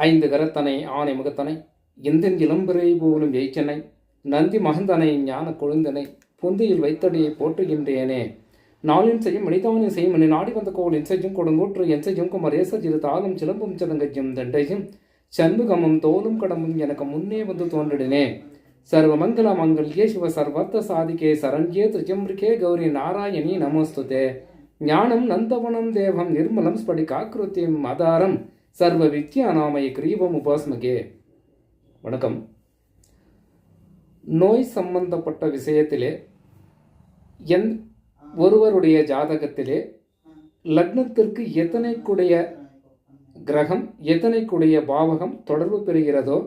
ஐந்து கரத்தனை ஆனை முகத்தனை எந்தின் இளம்பிறை போலும் எய்ச்சனை நந்தி மகந்தனை ஞான கொழுந்தனை பொந்தியில் வைத்தடியை போற்றுகின்றேனே. நாளின் செய்யும் மனிதானின் செய்யும் மணி நாடி வந்த கோவில் இன்சையும் கொடுங்கோற்று என் செய்யும் குமரேச சிறு தாளும் சிலம்பும் சிலங்கையும் தண்டையும் சண்முகமும் தோலும் கடமும் எனக்கு முன்னே வந்து தோன்றிடினே. சர்வமங்கல மங்கல்யே சிவ சர்வர்த்த சாதிகே சரண்யே திரிஜம்பிரிகே கௌரி நாராயணி நமோஸ்துதே. ஞானம் நந்தவனம் தேவம் நிர்மலம் ஸ்படிகாக்கிருத்தியம் ஆதாரம் சர்வ வித்யாநாமய கிரீவம் உபாஸ்மகே. வணக்கம். நோய் சம்பந்தப்பட்ட விஷயத்திலே ஒருவருடைய ஜாதகத்திலே லக்னத்திற்கு எத்தனை கூடிய கிரகம் எத்தனை கூடிய பாவகம் தொடர்பு பெறுகிறதோ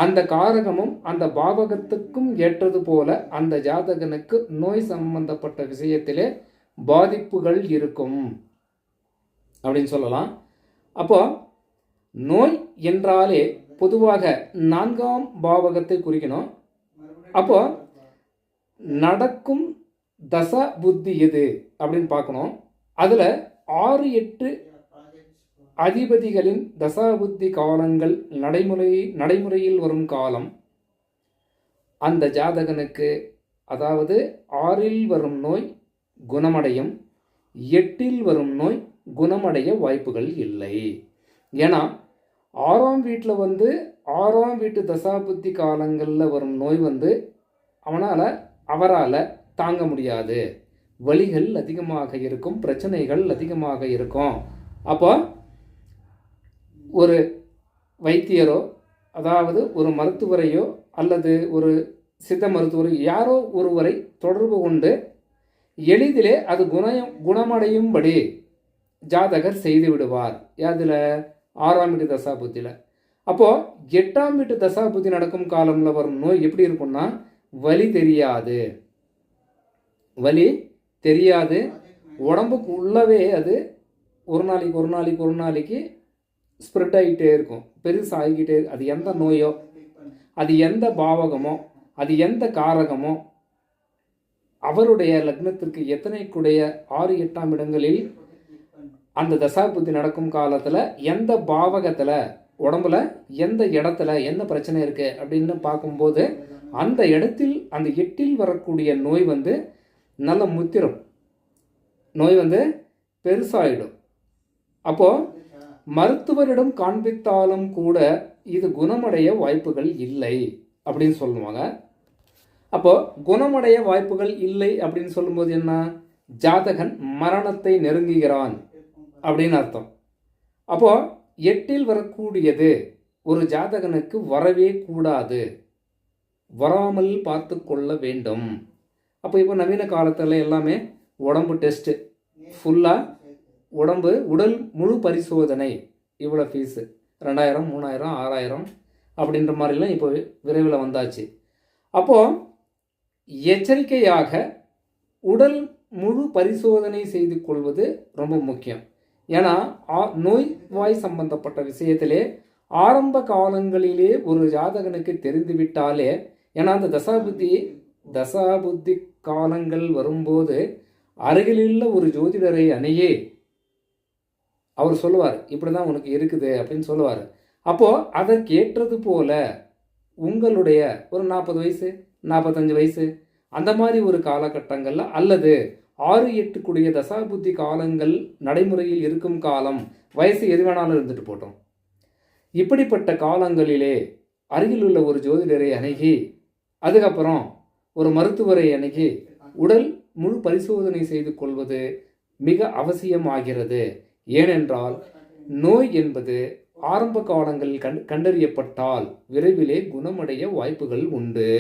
அந்த காரகமும் அந்த பாவகத்துக்கும் ஏற்றது போல அந்த ஜாதகனுக்கு நோய் சம்பந்தப்பட்ட விஷயத்திலே பாதிப்புகள் இருக்கும் அப்படின்னு சொல்லலாம். அப்போ நோய் என்றாலே பொதுவாக 4ஆம் பாவகத்தை குறிக்கணும். அப்போ நடக்கும் தசா புத்தி எது அப்படின்னு பார்க்கணும். அதில் 6-8 அதிபதிகளின் தசாபுத்தி காலங்கள் நடைமுறையில் வரும் காலம் அந்த ஜாதகனுக்கு, அதாவது 6இல் வரும் நோய் குணமடையும், 8இல் வரும் நோய் குணமடைய வாய்ப்புகள் இல்லை. ஏன்னா 6ஆம் வீட்டில் 6ஆம் வீட்டு தசாபுத்தி காலங்களில் வரும் நோய் அவரால் தாங்க முடியாது. வலிகள் அதிகமாக இருக்கும், பிரச்சனைகள் அதிகமாக இருக்கும். அப்போ ஒரு வைத்தியரோ, அதாவது ஒரு மருத்துவரையோ அல்லது ஒரு சித்த மருத்துவரோ யாரோ ஒருவரை தொடர்பு கொண்டு எளிதிலே அது குணமடையும்படி ஜாதகர் செய்து விடுவார். அதில் 6ஆம் வீட்டு தசாபுத்தியில். அப்போது 8ஆம் வீட்டு தசாபுத்தி நடக்கும் காலத்தில் வரும் நோய் எப்படி இருக்கும்னா வலி தெரியாது, உடம்புக்கு உள்ளவே அது ஒரு நாளைக்கு ஸ்ப்ரெட் ஆகிட்டே இருக்கும், பெருசாகிக்கிட்டே. அது எந்த நோயோ, அது எந்த பாவகமோ, அது எந்த காரகமோ, அவருடைய லக்னத்திற்கு எத்தனை கூடிய 6-8ஆம் இடங்களில் அந்த தசாபுத்தி நடக்கும் காலத்தில் எந்த பாவகத்தில் உடம்புல எந்த இடத்துல என்ன பிரச்சனை இருக்குது அப்படின்னு பார்க்கும்போது அந்த இடத்தில் அந்த 8இல் வரக்கூடிய நோய் நல்ல முத்திரும், நோய் பெருசாகிடும். அப்போது மருத்துவரிடம் காண்பித்தாலும் கூட இது குணமடைய வாய்ப்புகள் இல்லை அப்படின்னு சொல்லுவாங்க. அப்போது குணமடைய வாய்ப்புகள் இல்லை அப்படின்னு சொல்லும்போது என்ன, ஜாதகன் மரணத்தை நெருங்குகிறான் அப்படின்னு அர்த்தம். அப்போது 8இல் வரக்கூடியது ஒரு ஜாதகனுக்கு வரவே கூடாது, வராமல் பார்த்து கொள்ள வேண்டும். அப்போ இப்போ நவீன காலத்தில் எல்லாமே உடம்பு டெஸ்ட்டு ஃபுல்லாக, உடல் முழு பரிசோதனை, இவ்வளோ ஃபீஸு 2000, 3000, 6000 அப்படின்ற மாதிரிலாம் இப்போ விரைவில் வந்தாச்சு. அப்போது எச்சரிக்கையாக உடல் முழு பரிசோதனை செய்து கொள்வது ரொம்ப முக்கியம். ஏன்னா நோய்வாய் சம்பந்தப்பட்ட விஷயத்திலே ஆரம்ப காலங்களிலே ஒரு ஜாதகனுக்கு தெரிந்துவிட்டாலே, ஏன்னா அந்த தசாபுத்தி காலங்கள் வரும்போது அருகிலுள்ள ஒரு ஜோதிடரை அணுகி அவர் சொல்லுவார், இப்படி தான் உனக்கு இருக்குது அப்படின்னு சொல்லுவார். அப்போது அதற்கேற்றது போல உங்களுடைய ஒரு 40 வயசு 45 வயசு அந்த மாதிரி ஒரு காலகட்டங்களில் அல்லது 6-8 கூடிய தசாபுத்தி காலங்கள் நடைமுறையில் இருக்கும் காலம், வயசு எது வேணாலும் இருந்துட்டு போட்டோம், இப்படிப்பட்ட காலங்களிலே அருகிலுள்ள ஒரு ஜோதிடரை அணுகி அதுக்கப்புறம் ஒரு மருத்துவரை அணுகி உடல் முழு பரிசோதனை செய்து கொள்வது மிக அவசியமாகிறது. ஏனென்றால் நோய் என்பது ஆரம்ப காலங்களில் கண்டறியப்பட்டால் விரைவிலே குணமடைய வாய்ப்புகள் உண்டு.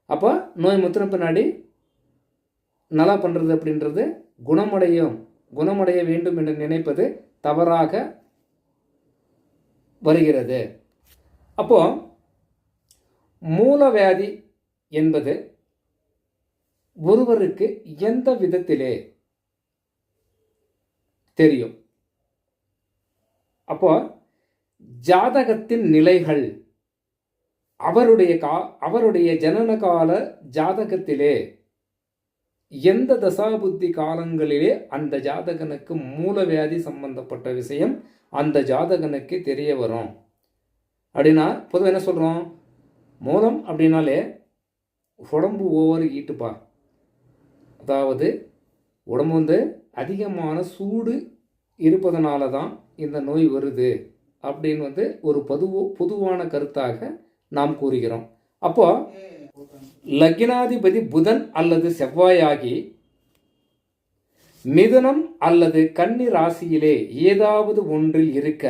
அப்போ நோய் முத்தின பின்னாடி நல்லா பண்ணுறது அப்படின்றது குணமடைய வேண்டும் என்று நினைப்பது தவறாக வருகிறது. அப்போ மூலவியாதி என்பது ஒருவருக்கு எந்த விதத்திலே தெரியும்? அப்போ ஜாதகத்தின் நிலைகள் அவருடைய ஜனனகால ஜாதகத்திலே எந்த தசாபுத்தி காலங்களிலே அந்த ஜாதகனுக்கு மூலவியாதி சம்பந்தப்பட்ட விஷயம் அந்த ஜாதகனுக்கு தெரிய வரும். அப்படின்னா பொதுவாக என்ன சொல்கிறோம், மூலம் அப்படின்னாலே உடம்பு ஓவர் ஈட்டுப்பா, அதாவது உடம்பு அதிகமான சூடு இருப்பதனால தான் இந்த நோய் வருது அப்படின்னு ஒரு பொதுவான கருத்தாக நாம் கூறுகிறோம். அப்போ லக்னாதிபதி புதன் அல்லது செவ்வாயாகி மிதுனம் அல்லது கன்னி ராசியிலே ஏதாவது ஒன்றில் இருக்க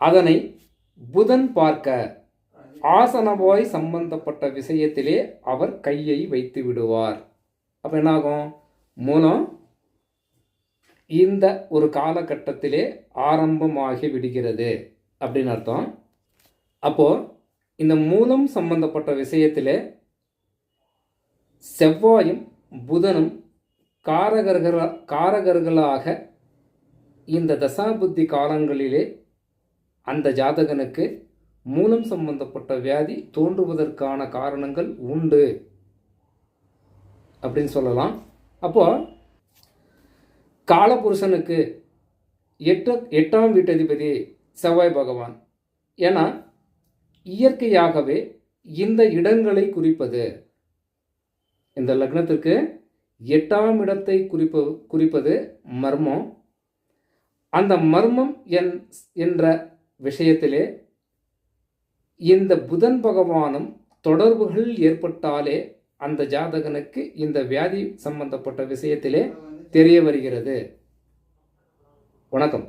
அதனை புதன் பார்க்க ஆசனவாய் சம்பந்தப்பட்ட விஷயத்திலே அவர் கையை வைத்து விடுவார். அப்போ என்னாகும், மூலம் இந்த ஒரு காலகட்டத்திலே ஆரம்பமாகி விடுகிறது அப்படின்னு அர்த்தம். அப்போது இந்த மூலம் சம்பந்தப்பட்ட விஷயத்திலே செவ்வாயும் புதனும் காரகர்களாக இந்த தசாபுத்தி காலங்களிலே அந்த ஜாதகனுக்கு மூலம் சம்பந்தப்பட்ட வியாதி தோன்றுவதற்கான காரணங்கள் உண்டு அப்படின்னு சொல்லலாம். அப்போ காலபுருஷனுக்கு எட்டாம் வீட்டதிபதி செவ்வாய் பகவான். ஏன்னா இயற்கையாகவே இந்த இடங்களை குறிப்பது, இந்த லக்னத்திற்கு 8ஆம் இடத்தை குறிப்பது மர்மம். அந்த மர்மம் என்ற விஷயத்திலே இந்த புதன் பகவானும் தொடர்புகள் ஏற்பட்டாலே அந்த ஜாதகனுக்கு இந்த வியாதி சம்பந்தப்பட்ட விஷயத்திலே தெரிய வருகிறது. வணக்கம்.